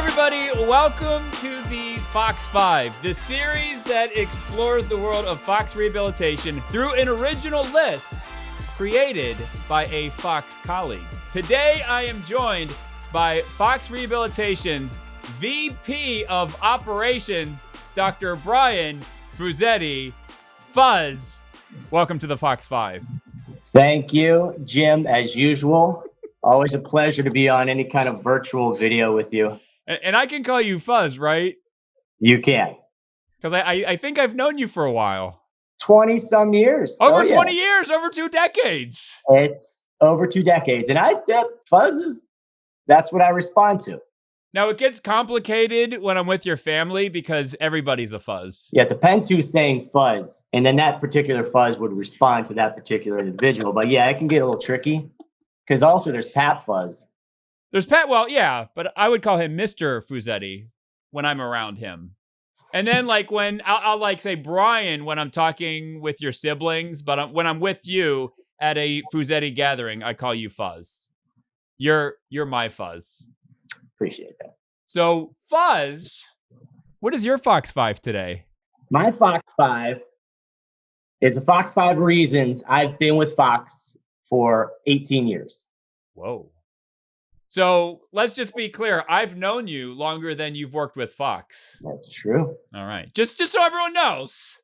everybody. Welcome to the Fox 5, the series that explores the world of Fox Rehabilitation through an original list created by a Fox colleague. Today, I am joined by Fox Rehabilitation's VP of Operations, Dr. Brian Fusetti. Fuzz, welcome to the Fox 5. Thank you, Jim, as usual. Always a pleasure to be on any kind of virtual video with you. And I can call you Fuzz, right? You can. Because I think I've known you for a while. 20-some years. Over 20 years, over 2 decades. It's over 2 decades. And Fuzz is, that's what I respond to. Now, it gets complicated when I'm with your family because everybody's a Fuzz. Yeah, it depends who's saying Fuzz. And then that particular Fuzz would respond to that particular individual. But yeah, it can get a little tricky. Because also there's Pat Fuzz. There's Pat, well, yeah, but I would call him Mr. Fusetti when I'm around him. And then like when I'll like say Brian when I'm talking with your siblings, but when I'm with you at a Fusetti gathering, I call you Fuzz. You're my Fuzz. Appreciate that. So Fuzz, what is your Fox 5 today? My Fox 5 is the Fox 5 reasons I've been with Fox for 18 years. Whoa. So let's just be clear. I've known you longer than you've worked with Fox. That's true. All right. Just so everyone knows.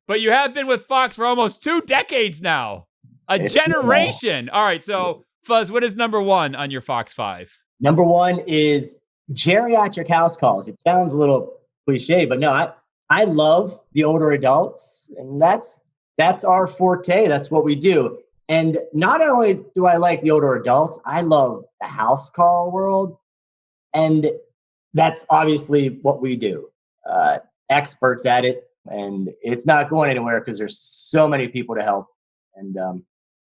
But you have been with Fox for almost 2 decades now. It's generation. All right. So Fuzz, what is number 1 on your Fox 5? Number 1 is geriatric house calls. It sounds a little cliche, but no, I love the older adults, and that's our forte. That's what we do. And not only do I like the older adults, I love the house call world. And that's obviously what we do. Experts at it. And it's not going anywhere because there's so many people to help. And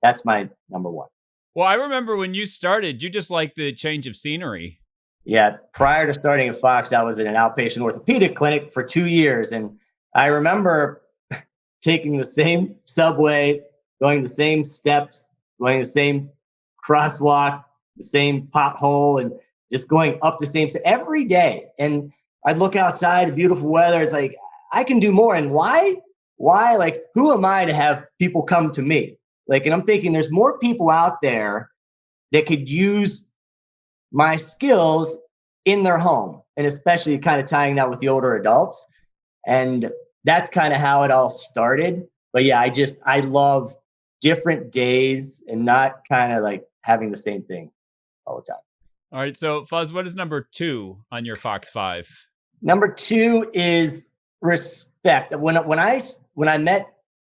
that's my number 1. Well, I remember when you started, you just liked the change of scenery. Yeah. Prior to starting at Fox, I was in an outpatient orthopedic clinic for 2 years. And I remember taking the same subway, going the same steps, going the same crosswalk, the same pothole, and just going up the same every day. And I'd look outside, beautiful weather. It's like, I can do more. And why? Like, who am I to have people come to me? Like, and I'm thinking there's more people out there that could use my skills in their home, and especially kind of tying that with the older adults. And that's kind of how it all started. But yeah, I love different days and not kind of like having the same thing all the time. All right. So Fuzz, what is number 2 on your Fox 5? Number 2 is respect. When I met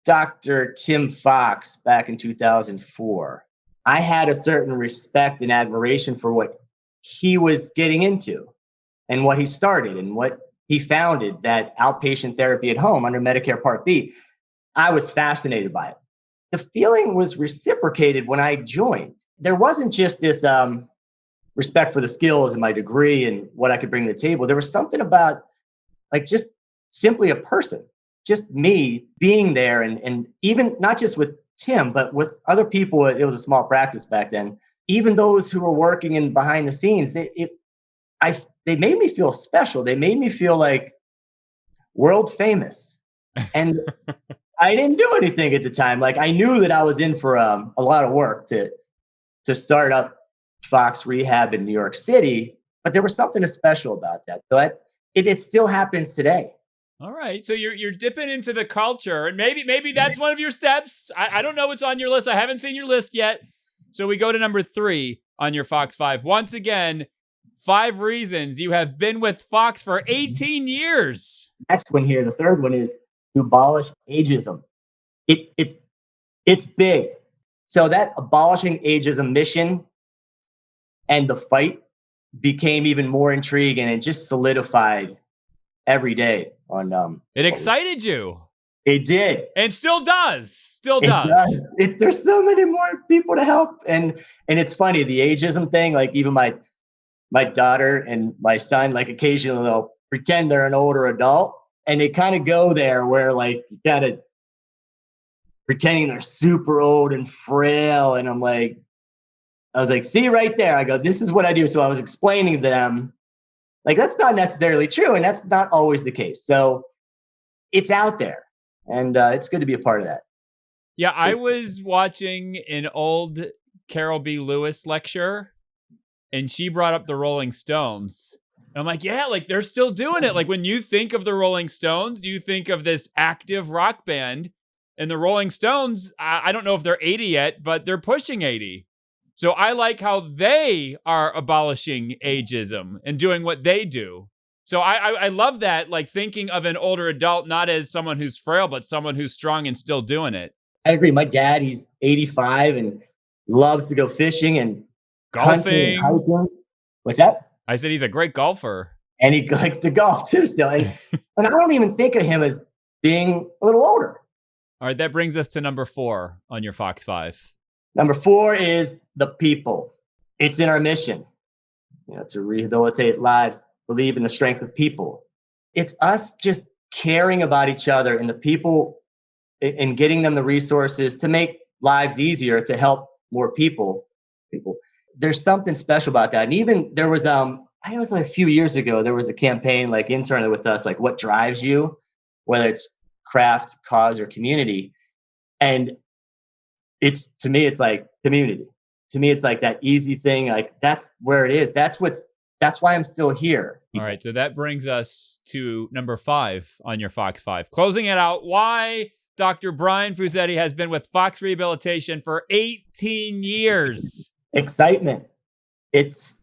Dr. Tim Fox back in 2004, I had a certain respect and admiration for what he was getting into and what he started and what he founded, that outpatient therapy at home under Medicare Part B. I was fascinated by it. The feeling was reciprocated when I joined. There wasn't just this respect for the skills and my degree and what I could bring to the table. There was something about like just simply a person, just me being there, and even not just with Tim, but with other people. It was a small practice back then. Even those who were working in behind the scenes, they made me feel special. They made me feel like world famous. And I didn't do anything at the time. Like, I knew that I was in for a lot of work to start up Fox Rehab in New York City, but there was something special about that. So it still happens today. All right. So you're dipping into the culture, and maybe that's one of your steps. I don't know what's on your list. I haven't seen your list yet. So we go to number 3 on your Fox 5. Once again, 5 reasons you have been with Fox for 18 years. Next one here, the third one is to abolish ageism. It's big. So that abolishing ageism mission and the fight became even more intriguing, and it just solidified every day on it excited you. It did. And still does. Still does. There's so many more people to help. And it's funny, the ageism thing, like even my daughter and my son, like occasionally they'll pretend they're an older adult, and they kind of go there where like you kind of pretending they're super old and frail. And I was like, see right there. I go, this is what I do. So I was explaining to them Like, that's not necessarily true, and that's not always the case. So it's out there, and it's good to be a part of that. Yeah, I was watching an old Carol B. Lewis lecture, and she brought up the Rolling Stones. And I'm like, yeah, like they're still doing it. Like when you think of the Rolling Stones, you think of this active rock band. And the Rolling Stones, I don't know if they're 80 yet, but they're pushing 80. So I like how they are abolishing ageism and doing what they do. So I love that, like thinking of an older adult not as someone who's frail, but someone who's strong and still doing it. I agree. My dad, he's 85 and loves to go fishing and hunting and Golfing. hiking. What's that? I said he's a great golfer. And he likes to golf too still. And I don't even think of him as being a little older. All right, that brings us to number 4 on your Fox 5. Number 4 is the people. It's in our mission, to rehabilitate lives, believe in the strength of people. It's us just caring about each other and the people and getting them the resources to make lives easier, to help more people. There's something special about that. And even there was, I think it was like a few years ago, there was a campaign like internally with us, like what drives you, whether it's craft, cause, or community. And to me, it's like community. To me, it's like that easy thing. Like that's where it is. That's why I'm still here. All right. So that brings us to number 5 on your Fox 5. Closing it out, why Dr. Brian Fusetti has been with Fox Rehabilitation for 18 years. Excitement. It's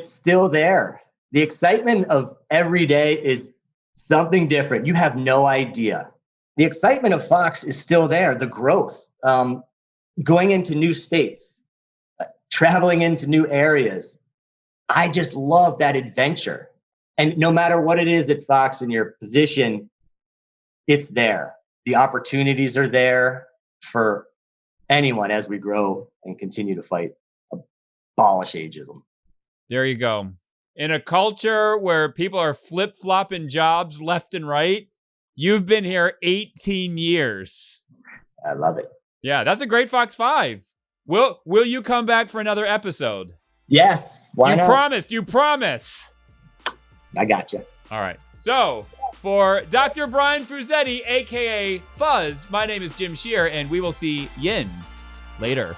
still there. The excitement of every day is something different. You have no idea. The excitement of Fox is still there. The growth, going into new states, traveling into new areas. I just love that adventure. And no matter what it is at Fox in your position, it's there. The opportunities are there for anyone as we grow and continue to fight, abolish ageism. There you go. In a culture where people are flip-flopping jobs left and right, you've been here 18 years. I love it. Yeah, that's a great Fox 5. Will you come back for another episode? Yes. Why not? Promise? Do you promise? I got you. All right. So for Dr. Brian Fusetti, a.k.a. Fuzz, my name is Jim Shear, and we will see Yins later.